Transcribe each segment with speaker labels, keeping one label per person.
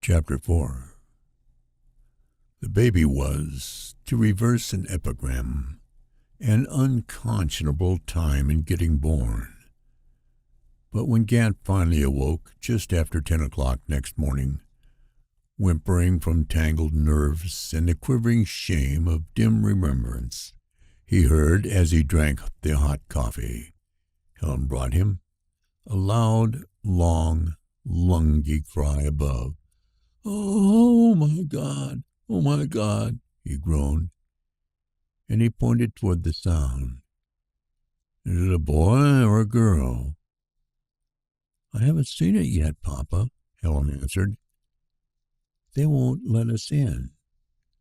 Speaker 1: Chapter 4. The baby was, to reverse an epigram, an unconscionable time in getting born. But when Gant finally awoke, just after 10 o'clock next morning, whimpering from tangled nerves and the quivering shame of dim remembrance, he heard, as he drank the hot coffee Helen brought him, a loud, long, lungy cry above. "Oh, my God! Oh, my God!" he groaned, and he pointed toward the sound. "Is it a boy or a girl?" "I haven't seen it yet, Papa," Helen answered. "They won't let us in.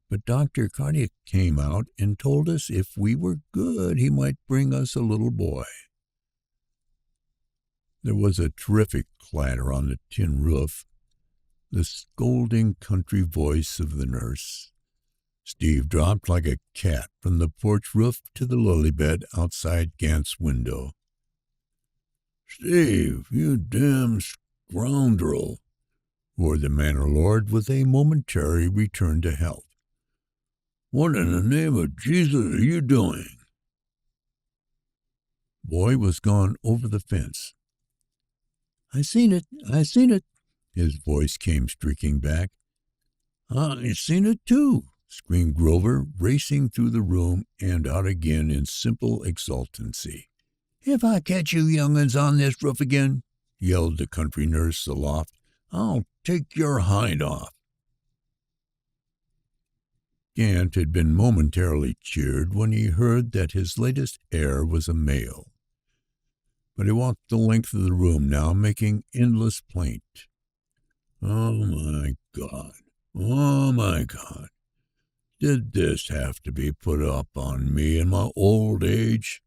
Speaker 1: But Dr. Cardiac came out and told us if we were good he might bring us a little boy." There was a terrific clatter on the tin roof, the scolding country voice of the nurse. Steve dropped like a cat from the porch roof to the lily bed outside Gant's window. "Steve, you damn scoundrel!" roared the manor lord with a momentary return to health. "What in the name of Jesus are you doing?" Boy was gone over the fence. I seen it! His voice came streaking back. "I seen it, too!" screamed Grover, racing through the room and out again in simple exultancy. "If I catch you young'uns on this roof again," yelled the country nurse aloft, "I'll take your hide off." Gant had been momentarily cheered when he heard that his latest heir was a male. But he walked the length of the room now, making endless plaint. "Oh, my God! Oh, my God! Did this have to be put up on me in my old age?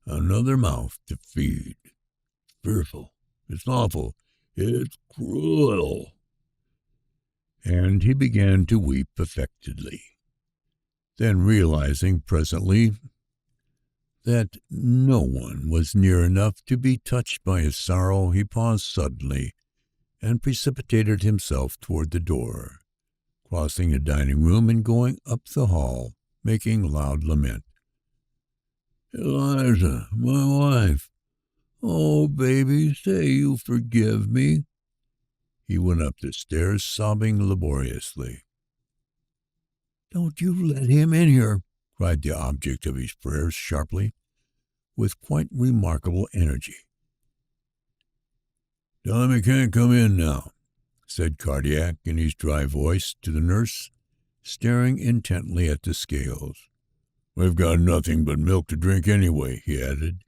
Speaker 1: Another mouth to feed. It's fearful. It's awful. It's cruel." And he began to weep affectedly. Then, realizing presently that no one was near enough to be touched by his sorrow, he paused suddenly and precipitated himself toward the door, crossing the dining room and going up the hall, making loud lament. "Eliza, my wife! Oh, baby, say you forgive me!" He went up the stairs, sobbing laboriously. "Don't you let him in here!" cried the object of his prayers sharply, with quite remarkable energy. "Tell him he can't come in now," said Cardiac in his dry voice to the nurse, staring intently at the scales. "We've got nothing but milk to drink anyway," he added.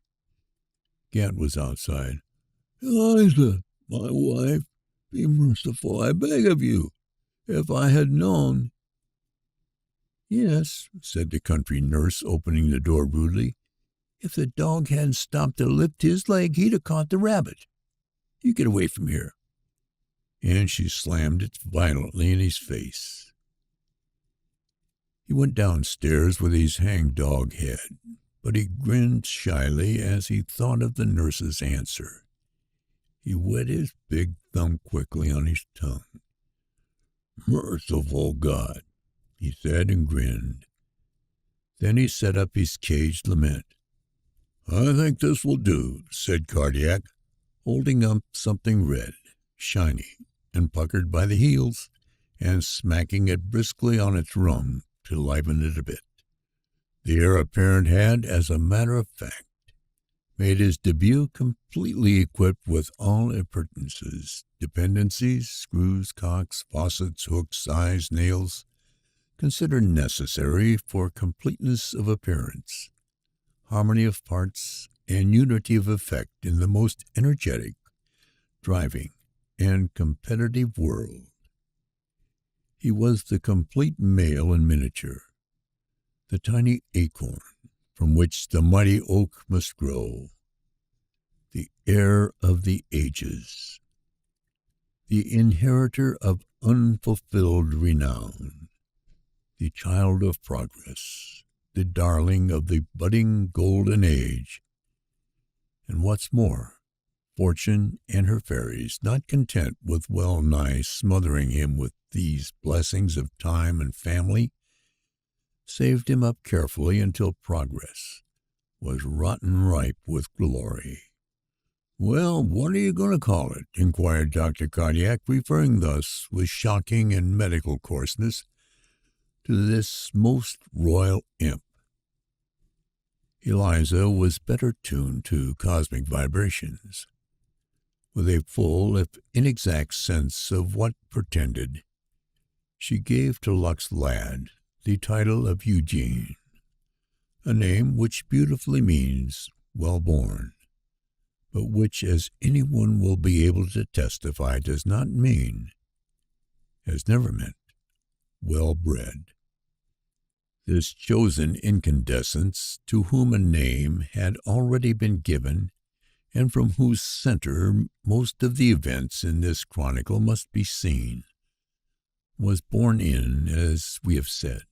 Speaker 1: Gant was outside. "Eliza, my wife, be merciful, I beg of you. If I had known—" "Yes," said the country nurse, opening the door rudely. "If the dog hadn't stopped to lift his leg, he'd have caught the rabbit. You get away from here." And she slammed it violently in his face. He went downstairs with his hang-dog head, but he grinned shyly as he thought of the nurse's answer. He wet his big thumb quickly on his tongue. "Merciful God," he said, and grinned. Then he set up his caged lament. "I think this will do," said Cardiac, holding up something red, shiny, and puckered by the heels, and smacking it briskly on its rum to liven it a bit. The heir apparent had, as a matter of fact, made his debut completely equipped with all appurtenances, dependencies, screws, cocks, faucets, hooks, eyes, nails, considered necessary for completeness of appearance, harmony of parts, and unity of effect in the most energetic, driving, and competitive world. He was the complete male in miniature, the tiny acorn from which the mighty oak must grow, the heir of the ages, the inheritor of unfulfilled renown, the child of progress, the darling of the budding golden age, and what's more, fortune, and her fairies, not content with well-nigh smothering him with these blessings of time and family, saved him up carefully until progress was rotten ripe with glory. "Well, what are you going to call it?" inquired Dr. Cardillac, referring thus with shocking and medical coarseness to this most royal imp. Eliza was better tuned to cosmic vibrations. With a full, if inexact, sense of what portended, she gave to Luck's lad the title of Eugene, a name which beautifully means well born, but which, as anyone will be able to testify, does not mean, has never meant, well bred. This chosen incandescence, to whom a name had already been given, and from whose center most of the events in this chronicle must be seen, was born in, as we have said,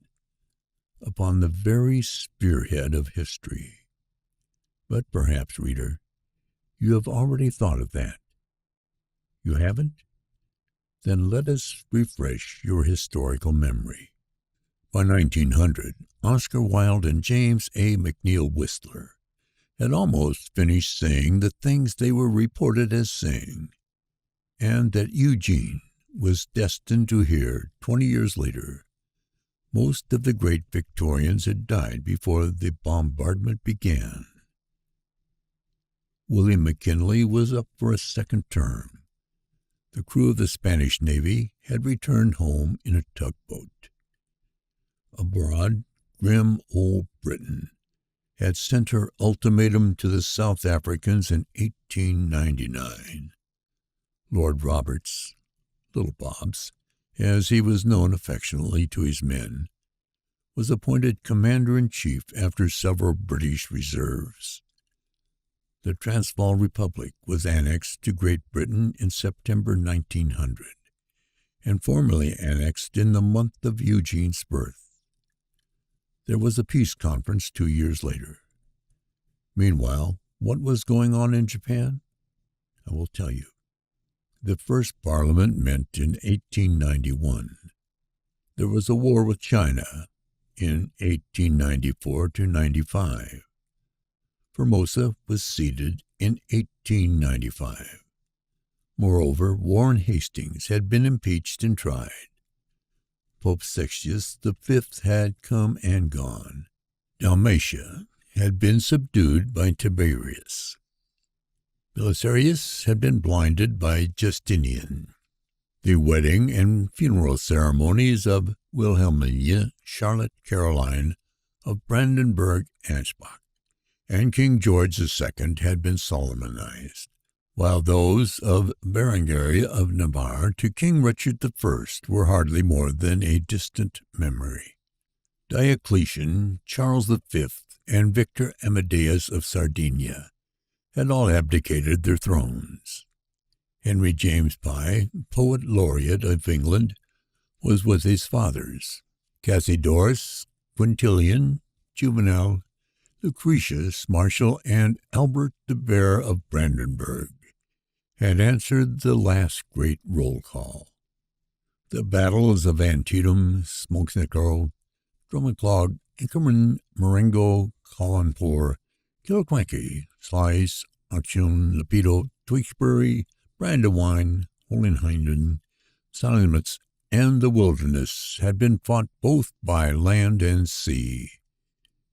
Speaker 1: upon the very spearhead of history. But perhaps, reader, you have already thought of that. You haven't? Then let us refresh your historical memory. By 1900, Oscar Wilde and James A. McNeill Whistler had almost finished saying the things they were reported as saying, and that Eugene was destined to hear 20 years later. Most of the great Victorians had died before the bombardment began. William McKinley was up for a second term. The crew of the Spanish Navy had returned home in a tugboat. Abroad, grim old Britain had sent her ultimatum to the South Africans in 1899. Lord Roberts, Little Bobs, as he was known affectionately to his men, was appointed commander-in-chief after several British reserves. The Transvaal Republic was annexed to Great Britain in September 1900, and formally annexed in the month of Eugene's birth. There was a peace conference 2 years later. Meanwhile, what was going on in Japan? I will tell you. The first Parliament met in 1891. There was a war with China in 1894-95. Formosa was ceded in 1895. Moreover, Warren Hastings had been impeached and tried. Pope Sixtus V had come and gone. Dalmatia had been subdued by Tiberius. Belisarius had been blinded by Justinian. The wedding and funeral ceremonies of Wilhelmina Charlotte Caroline of Brandenburg-Ansbach and King George II had been solemnized, while those of Berengaria of Navarre to King Richard I were hardly more than a distant memory. Diocletian, Charles V, and Victor Amadeus of Sardinia had all abdicated their thrones. Henry James Pye, poet laureate of England, was with his fathers. Cassiodorus, Quintilian, Juvenal, Lucretius, Martial, and Albert the Bear of Brandenburg had answered the last great roll call. The battles of Antietam, Smokenickel, Drumaclog, Inkerman, Marengo, Caulaincourt, Killiecrankie, Slice, Auction, Lepido, Tewkesbury, Brandywine, Hohenlinden, Salamitz, and the Wilderness had been fought both by land and sea.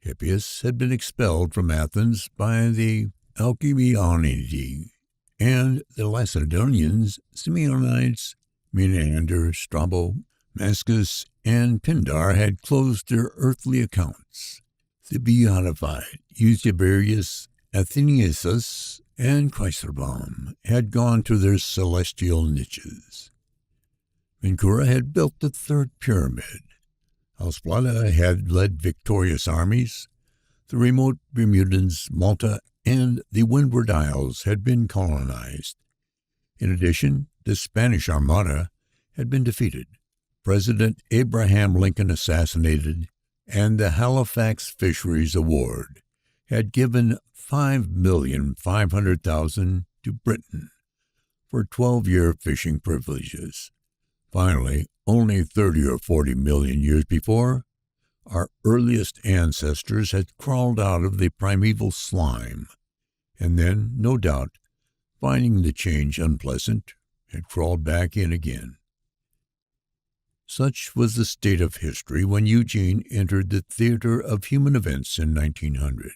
Speaker 1: Hippias had been expelled from Athens by the Alcibiades, and the Lacedaemonians, Simeonides, Menander, Strabo, Mascus, and Pindar had closed their earthly accounts. The beatified Eusebius, Athenæus, and Kaiserbaum had gone to their celestial niches. Vincura had built the third pyramid. Alsplata had led victorious armies. The remote Bermudans, Malta, and the Windward Isles had been colonized. In addition, the Spanish Armada had been defeated, President Abraham Lincoln assassinated, and the Halifax Fisheries Award had given $5,500,000 to Britain for 12-year fishing privileges. Finally, only 30 or 40 million years before, our earliest ancestors had crawled out of the primeval slime, and then, no doubt, finding the change unpleasant, had crawled back in again. Such was the state of history when Eugene entered the theater of human events in 1900.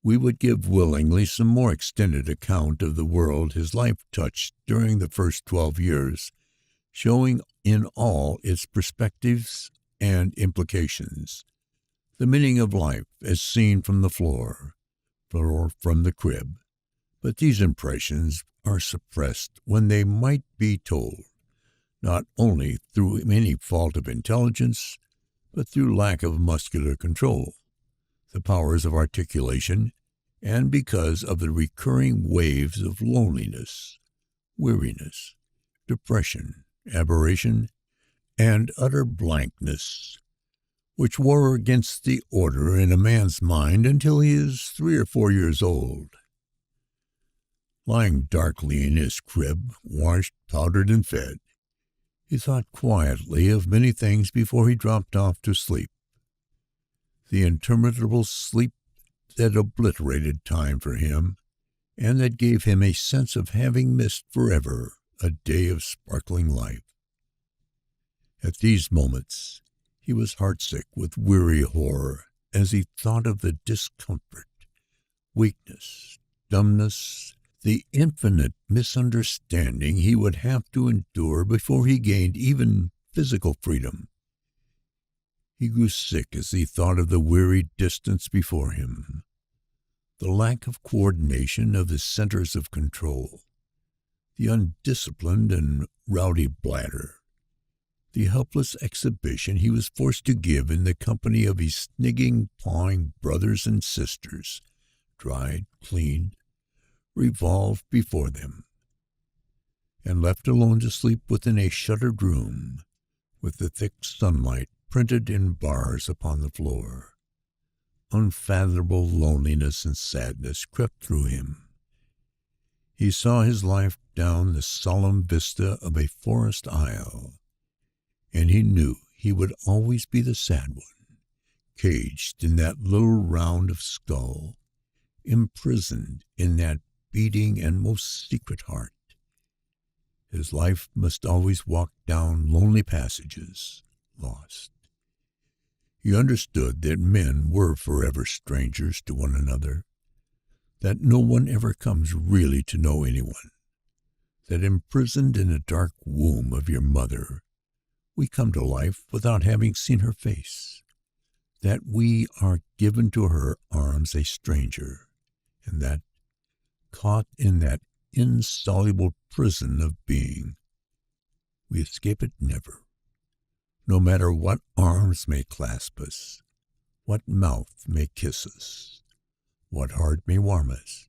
Speaker 1: We would give willingly some more extended account of the world his life touched during the first 12 years, showing in all its perspectives and implications, the meaning of life as seen from the floor, or from the crib. But these impressions are suppressed when they might be told, not only through any fault of intelligence, but through lack of muscular control, the powers of articulation, and because of the recurring waves of loneliness, weariness, depression, aberration, and utter blankness, which war against the order in a man's mind until he is 3 or 4 years old. Lying darkly in his crib, washed, powdered, and fed, he thought quietly of many things before he dropped off to sleep. The interminable sleep that obliterated time for him, and that gave him a sense of having missed forever a day of sparkling life. At these moments, he was heartsick with weary horror as he thought of the discomfort, weakness, dumbness, the infinite misunderstanding he would have to endure before he gained even physical freedom. He grew sick as he thought of the weary distance before him, the lack of coordination of his centers of control, the undisciplined and rowdy bladder, the helpless exhibition he was forced to give in the company of his snigging, pawing brothers and sisters, dried, cleaned, revolved before them, and left alone to sleep within a shuttered room, with the thick sunlight printed in bars upon the floor. Unfathomable loneliness and sadness crept through him. He saw his life down the solemn vista of a forest aisle, and he knew he would always be the sad one, caged in that little round of skull, imprisoned in that beating and most secret heart. His life must always walk down lonely passages, lost. He understood that men were forever strangers to one another, that no one ever comes really to know anyone, that imprisoned in the dark womb of your mother, we come to life without having seen her face, that we are given to her arms a stranger, and that, caught in that insoluble prison of being, we escape it never, no matter what arms may clasp us, what mouth may kiss us, what heart may warm us.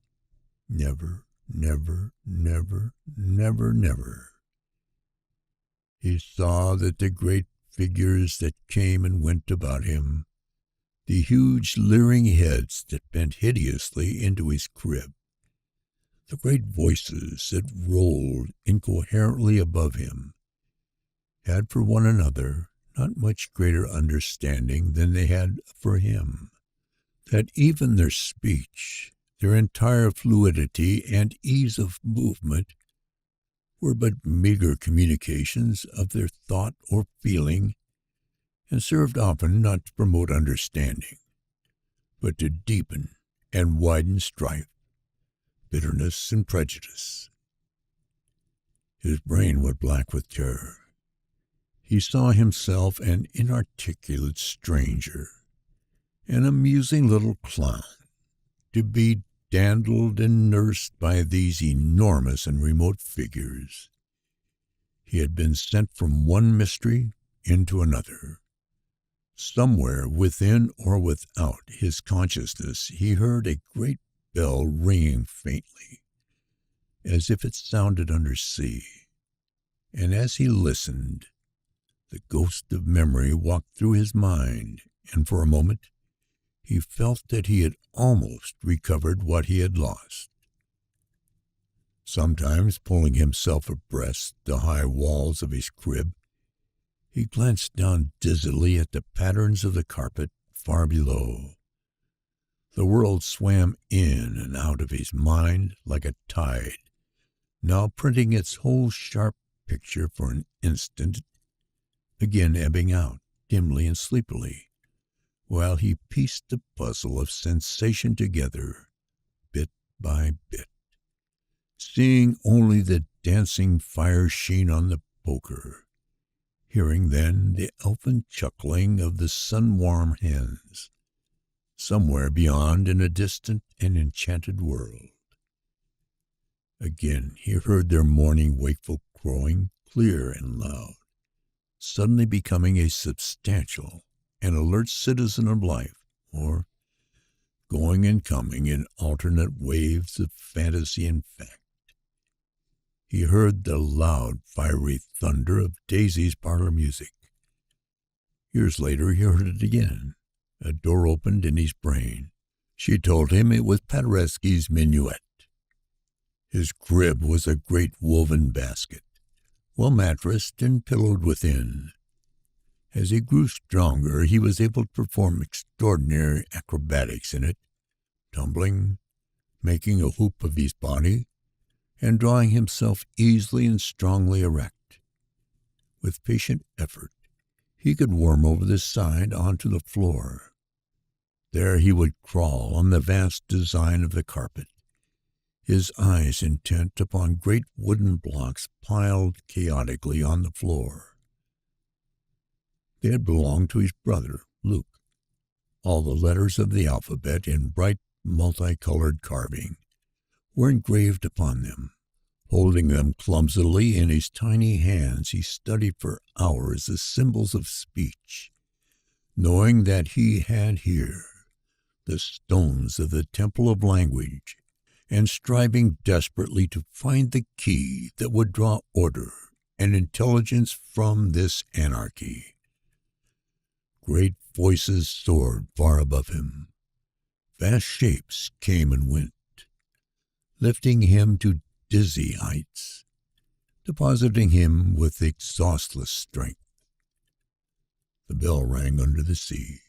Speaker 1: Never, never, never, never, never. He saw that the great figures that came and went about him, the huge leering heads that bent hideously into his crib, the great voices that rolled incoherently above him, had for one another not much greater understanding than they had for him, that even their speech, their entire fluidity and ease of movement, were but meager communications of their thought or feeling, and served often not to promote understanding, but to deepen and widen strife, bitterness, and prejudice. His brain went black with terror. He saw himself an inarticulate stranger, an amusing little clown, to be dandled and nursed by these enormous and remote figures. He had been sent from one mystery into another. Somewhere within or without his consciousness he heard a great bell ringing faintly, as if it sounded under sea, and as he listened, the ghost of memory walked through his mind, and for a moment he felt that he had almost recovered what he had lost. Sometimes, pulling himself abreast the high walls of his crib, he glanced down dizzily at the patterns of the carpet far below. The world swam in and out of his mind like a tide, now printing its whole sharp picture for an instant, again ebbing out dimly and sleepily, while he pieced the puzzle of sensation together, bit by bit, seeing only the dancing fire sheen on the poker, hearing then the elfin chuckling of the sun-warm hens, somewhere beyond in a distant and enchanted world. Again he heard their morning wakeful crowing, clear and loud, suddenly becoming a substantial and alert citizen of life, or going and coming in alternate waves of fantasy and fact. He heard the loud, fiery thunder of Daisy's parlor music. Years later he heard it again. A door opened in his brain. She told him it was Paderewski's minuet. His crib was a great woven basket, well mattressed and pillowed within. As he grew stronger, he was able to perform extraordinary acrobatics in it, tumbling, making a hoop of his body, and drawing himself easily and strongly erect. With patient effort, he could worm over the side onto the floor. There he would crawl on the vast design of the carpet, his eyes intent upon great wooden blocks piled chaotically on the floor. They had belonged to his brother, Luke. All the letters of the alphabet in bright, multicolored carving were engraved upon them. Holding them clumsily in his tiny hands, he studied for hours the symbols of speech, knowing that he had here the stones of the temple of language, and striving desperately to find the key that would draw order and intelligence from this anarchy. Great voices soared far above him. Vast shapes came and went, lifting him to dizzy heights, depositing him with exhaustless strength. The bell rang under the sea.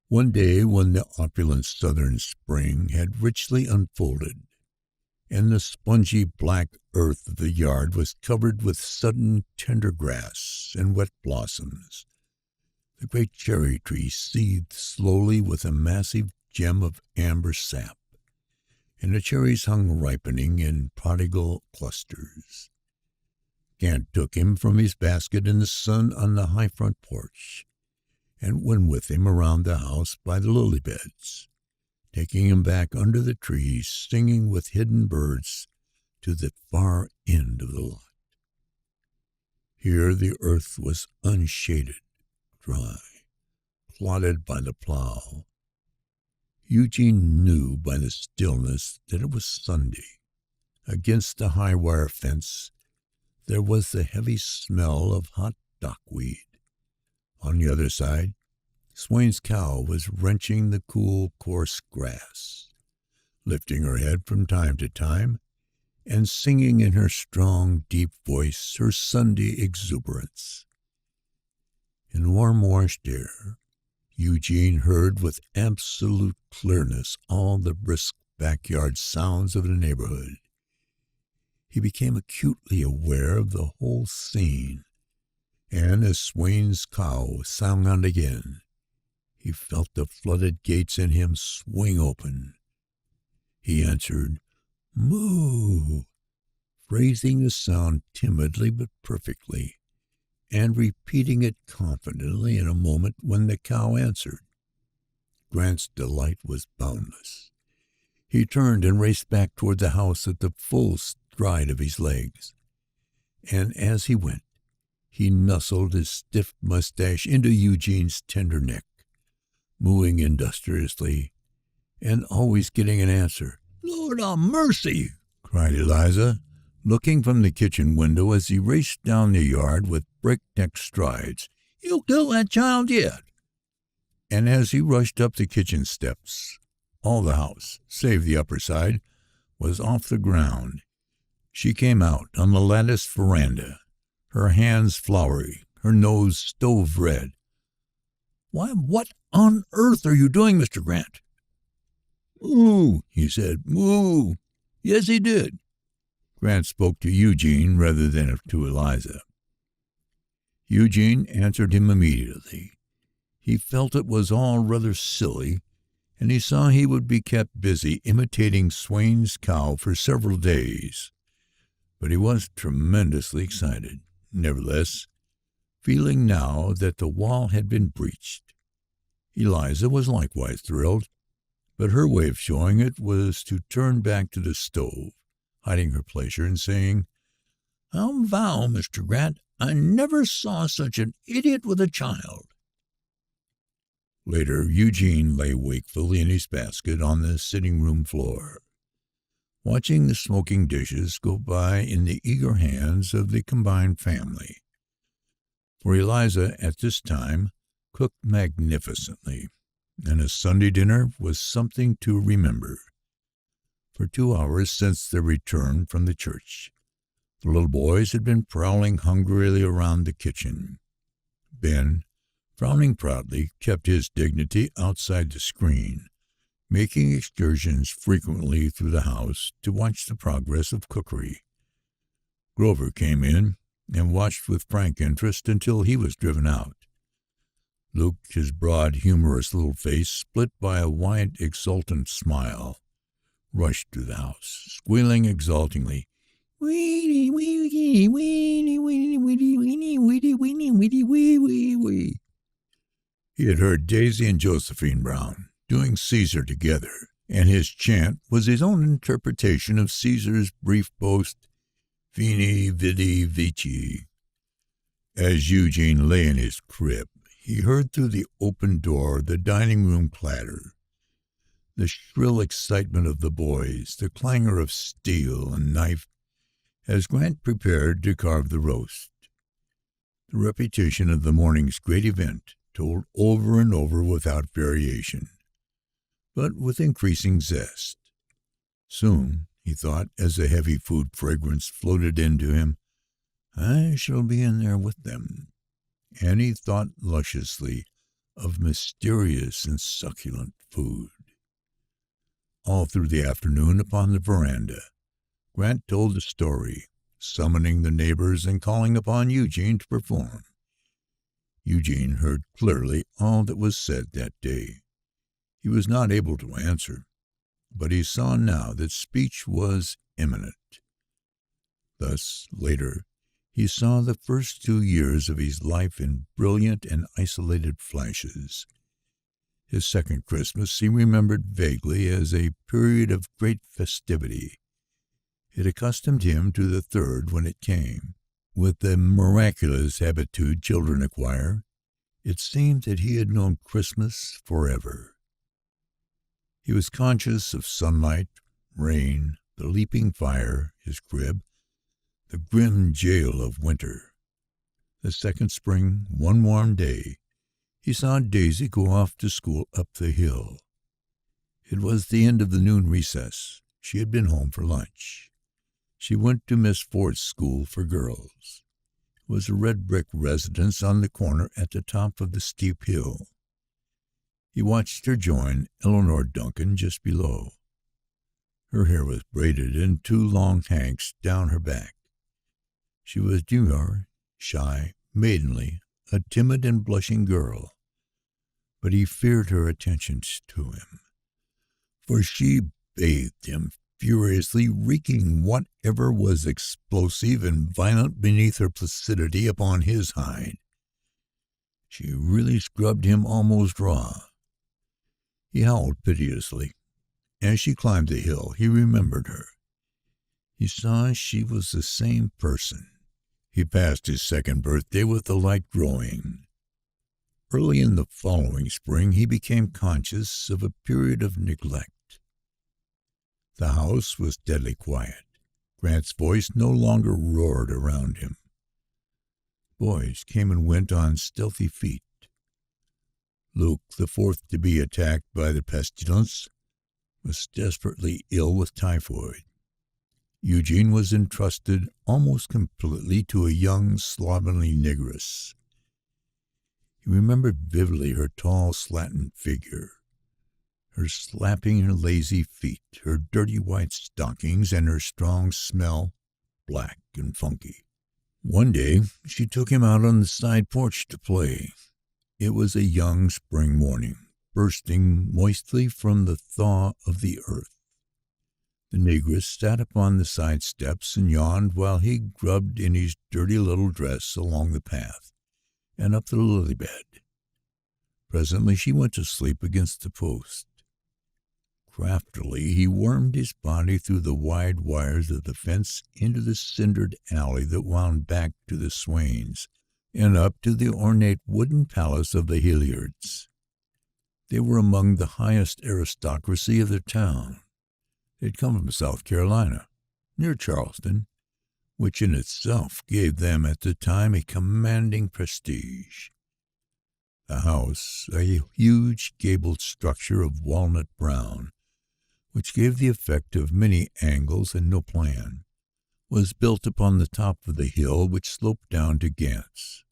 Speaker 1: One day, when the opulent southern spring had richly unfolded, and the spongy black earth of the yard was covered with sudden tender grass and wet blossoms, the great cherry tree seethed slowly with a massive gem of amber sap, and the cherries hung ripening in prodigal clusters. Gant took him from his basket in the sun on the high front porch, and went with him around the house by the lily beds, taking him back under the trees, singing with hidden birds to the far end of the lot. Here the earth was unshaded, dry, plodded by the plow. Eugene knew by the stillness that it was Sunday. Against the high wire fence there was the heavy smell of hot dockweed. On the other side, Swain's cow was wrenching the cool, coarse grass, lifting her head from time to time, and singing in her strong, deep voice her Sunday exuberance. In warm, washed air, Eugene heard with absolute clearness all the brisk backyard sounds of the neighborhood. He became acutely aware of the whole scene, and as Swain's cow sang out again, he felt the flooded gates in him swing open. He answered, "Moo," phrasing the sound timidly but perfectly, and repeating it confidently in a moment when the cow answered. Grant's delight was boundless. He turned and raced back toward the house at the full stride of his legs, and as he went, he nuzzled his stiff mustache into Eugene's tender neck, mooing industriously, and always getting an answer. "Lord a mercy!" cried Eliza, looking from the kitchen window as he raced down the yard with breakneck strides. "You'll kill that child yet." And as he rushed up the kitchen steps, all the house, save the upper side, was off the ground. She came out on the latticed veranda, her hands floury, her nose stove-red. "Why, what on earth are you doing, Mr. Grant?" "Moo," he said. "Moo." Yes, he did. Grant spoke to Eugene rather than to Eliza. Eugene answered him immediately. He felt it was all rather silly, and he saw he would be kept busy imitating Swain's cow for several days. But he was tremendously excited, nevertheless, feeling now that the wall had been breached. Eliza was likewise thrilled, but her way of showing it was to turn back to the stove, hiding her pleasure and saying, "I'll vow, Mr. Grant, I never saw such an idiot with a child." Later, Eugene lay wakefully in his basket on the sitting-room floor, watching the smoking dishes go by in the eager hands of the combined family. For Eliza, at this time, cooked magnificently, and a Sunday dinner was something to remember. For 2 hours since their return from the church, the little boys had been prowling hungrily around the kitchen. Ben, frowning proudly, kept his dignity outside the screen, making excursions frequently through the house to watch the progress of cookery. Grover came in and watched with frank interest until he was driven out. Luke, his broad, humorous little face split by a wide, exultant smile, rushed through the house, squealing exultingly, "Weenie, weenie, weenie, weenie, weenie, weenie, weenie, weenie, weenie, wee, wee, wee." He had heard Daisy and Josephine Brown doing Caesar together, and his chant was his own interpretation of Caesar's brief boast, "Veni, vidi, vici." As Eugene lay in his crib, he heard through the open door the dining-room clatter, the shrill excitement of the boys, the clangor of steel and knife as Grant prepared to carve the roast. The repetition of the morning's great event told over and over without variation, but with increasing zest. Soon, he thought, as a heavy food fragrance floated into him, I shall be in there with them. And he thought lusciously of mysterious and succulent food. All through the afternoon upon the veranda, Grant told the story, summoning the neighbors and calling upon Eugene to perform. Eugene heard clearly all that was said that day. He was not able to answer, but he saw now that speech was imminent. Thus, later, he saw the first 2 years of his life in brilliant and isolated flashes. His second Christmas he remembered vaguely as a period of great festivity. It accustomed him to the third when it came. With the miraculous habitude children acquire, it seemed that he had known Christmas forever. He was conscious of sunlight, rain, the leaping fire, his crib, the grim jail of winter. The second spring, one warm day, he saw Daisy go off to school up the hill. It was the end of the noon recess. She had been home for lunch. She went to Miss Ford's school for girls. It was a red-brick residence on the corner at the top of the steep hill. He watched her join Eleanor Duncan just below. Her hair was braided in 2 long hanks down her back. She was demure, shy, maidenly, a timid and blushing girl. But he feared her attentions to him, for she bathed him furiously, wreaking whatever was explosive and violent beneath her placidity upon his hide. She really scrubbed him almost raw. He howled piteously. As she climbed the hill, he remembered her. He saw she was the same person. He passed his second birthday with the light growing. Early in the following spring, he became conscious of a period of neglect. The house was deadly quiet. Grant's voice no longer roared around him. Boys came and went on stealthy feet. Luke, the fourth to be attacked by the pestilence, was desperately ill with typhoid. Eugene was entrusted almost completely to a young, slovenly negress. He remembered vividly her tall, slatted figure, her slapping her lazy feet, her dirty white stockings, and her strong smell, black and funky. One day, she took him out on the side porch to play. It was a young spring morning, bursting moistly from the thaw of the earth. The negress sat upon the side steps and yawned while he grubbed in his dirty little dress along the path and up the lily bed. Presently she went to sleep against the post. Craftily he wormed his body through the wide wires of the fence into the cindered alley that wound back to the Swains and up to the ornate wooden palace of the Hilliards. They were among the highest aristocracy of the town. They'd come from South Carolina, near Charleston, which in itself gave them at the time a commanding prestige. The house, a huge gabled structure of walnut brown, which gave the effect of many angles and no plan, was built upon the top of the hill which sloped down to Gant's.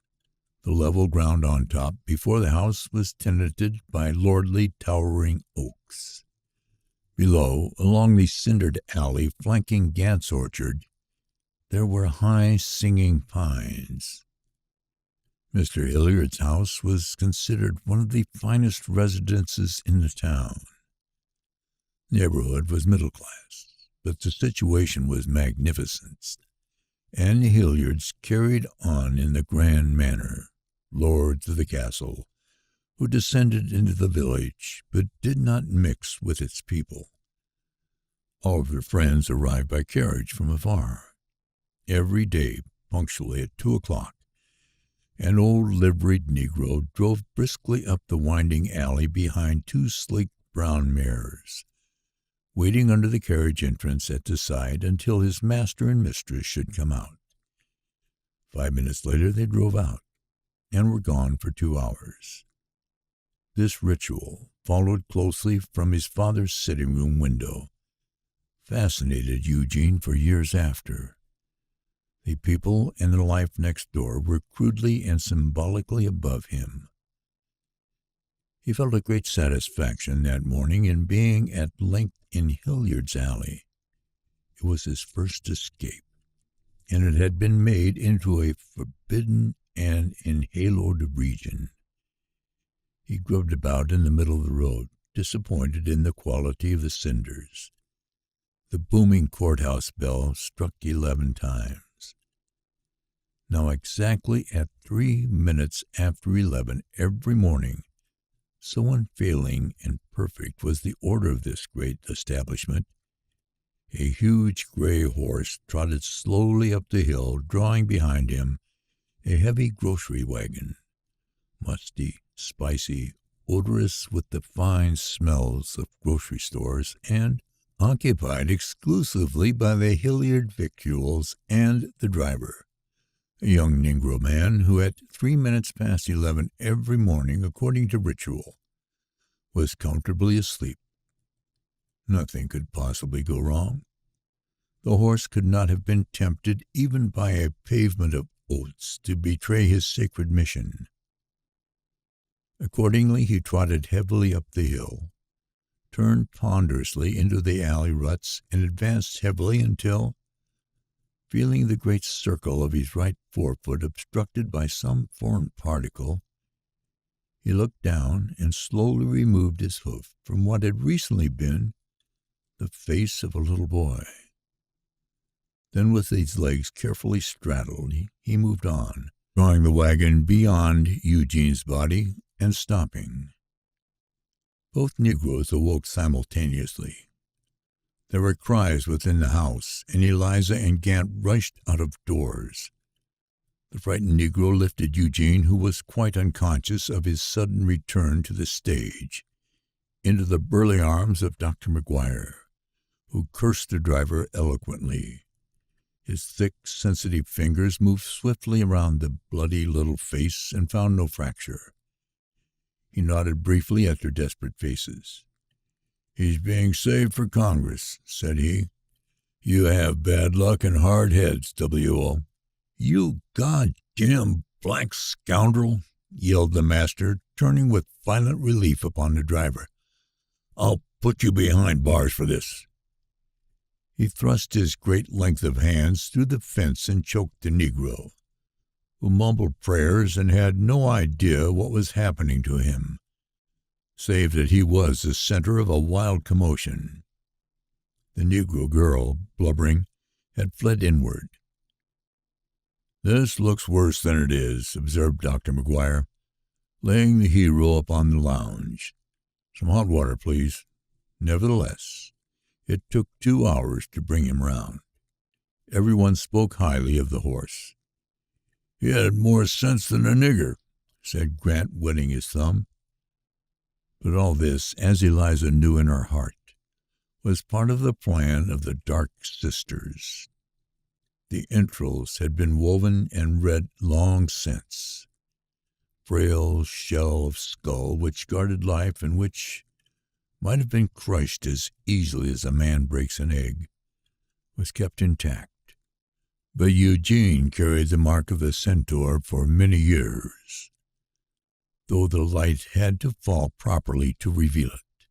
Speaker 1: The level ground on top before the house was tenanted by lordly towering oaks. Below, along the cindered alley flanking Gant's orchard, there were high singing pines. Mr. Hilliard's house was considered one of the finest residences in the town. The neighborhood was middle class, but the situation was magnificent, and the Hilliards carried on in the grand manner, lords of the castle, who descended into the village, but did not mix with its people. All of their friends arrived by carriage from afar. Every day, punctually at 2:00, an old liveried Negro drove briskly up the winding alley behind two sleek brown mares, waiting under the carriage entrance at the side until his master and mistress should come out. 5 minutes later they drove out, and were gone for 2 hours. This ritual, followed closely from his father's sitting-room window, fascinated Eugene for years after. The people and the life next door were crudely and symbolically above him. He felt a great satisfaction that morning in being at length in Hilliard's alley. It was his first escape, and it had been made into a forbidden and enhaloed region. He grubbed about in the middle of the road, disappointed in the quality of the cinders. The booming courthouse bell struck 11 times. Now exactly at 3 minutes after 11 every morning, so unfailing and perfect was the order of this great establishment, a huge gray horse trotted slowly up the hill, drawing behind him a heavy grocery wagon, musty, spicy, odorous with the fine smells of grocery stores, and occupied exclusively by the Hilliard victuals and the driver, a young Negro man who at 3 minutes past 11 every morning, according to ritual, was comfortably asleep. Nothing could possibly go wrong. The horse could not have been tempted even by a pavement of oats to betray his sacred mission. Accordingly, he trotted heavily up the hill, turned ponderously into the alley ruts, and advanced heavily until, feeling the great circle of his right forefoot obstructed by some foreign particle, he looked down and slowly removed his hoof from what had recently been the face of a little boy. Then, with his legs carefully straddled, he moved on, drawing the wagon beyond Eugene's body and stopping. Both Negroes awoke simultaneously. There were cries within the house, and Eliza and Gant rushed out of doors. The frightened Negro lifted Eugene, who was quite unconscious of his sudden return to the stage, into the burly arms of Dr. McGuire, who cursed the driver eloquently. His thick, sensitive fingers moved swiftly around the bloody little face and found no fracture. He nodded briefly at their desperate faces. "He's being saved for Congress," said he. You have bad luck and hard heads, W.O. You goddamn black scoundrel, yelled the master, turning with violent relief upon the driver. I'll put you behind bars for this. He thrust his great length of hands through the fence and choked the Negro, who mumbled prayers and had no idea what was happening to him, save that he was the center of a wild commotion. The Negro girl, blubbering, had fled inward. This looks worse than it is, observed Dr. McGuire, laying the hero upon the lounge. Some hot water, please. Nevertheless, it took 2 hours to bring him round. Everyone spoke highly of the horse. He had more sense than a nigger, said Grant, wetting his thumb. But all this, as Eliza knew in her heart, was part of the plan of the Dark Sisters. The entrails had been woven and read long since. Frail shell of skull which guarded life and which might have been crushed as easily as a man breaks an egg, was kept intact. But Eugene carried the mark of the centaur for many years, though the light had to fall properly to reveal it.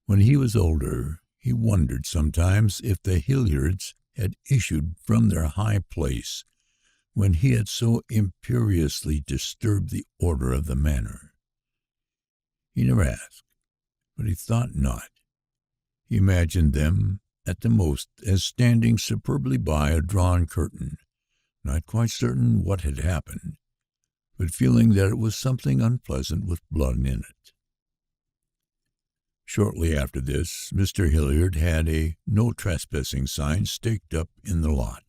Speaker 1: When he was older, he wondered sometimes if the Hilliards had issued from their high place when he had so imperiously disturbed the order of the manor. He never asked, but he thought not. He imagined them, at the most, as standing superbly by a drawn curtain, not quite certain what had happened, but feeling that it was something unpleasant with blood in it. Shortly after this, Mr. Hilliard had a no trespassing sign staked up in the lot.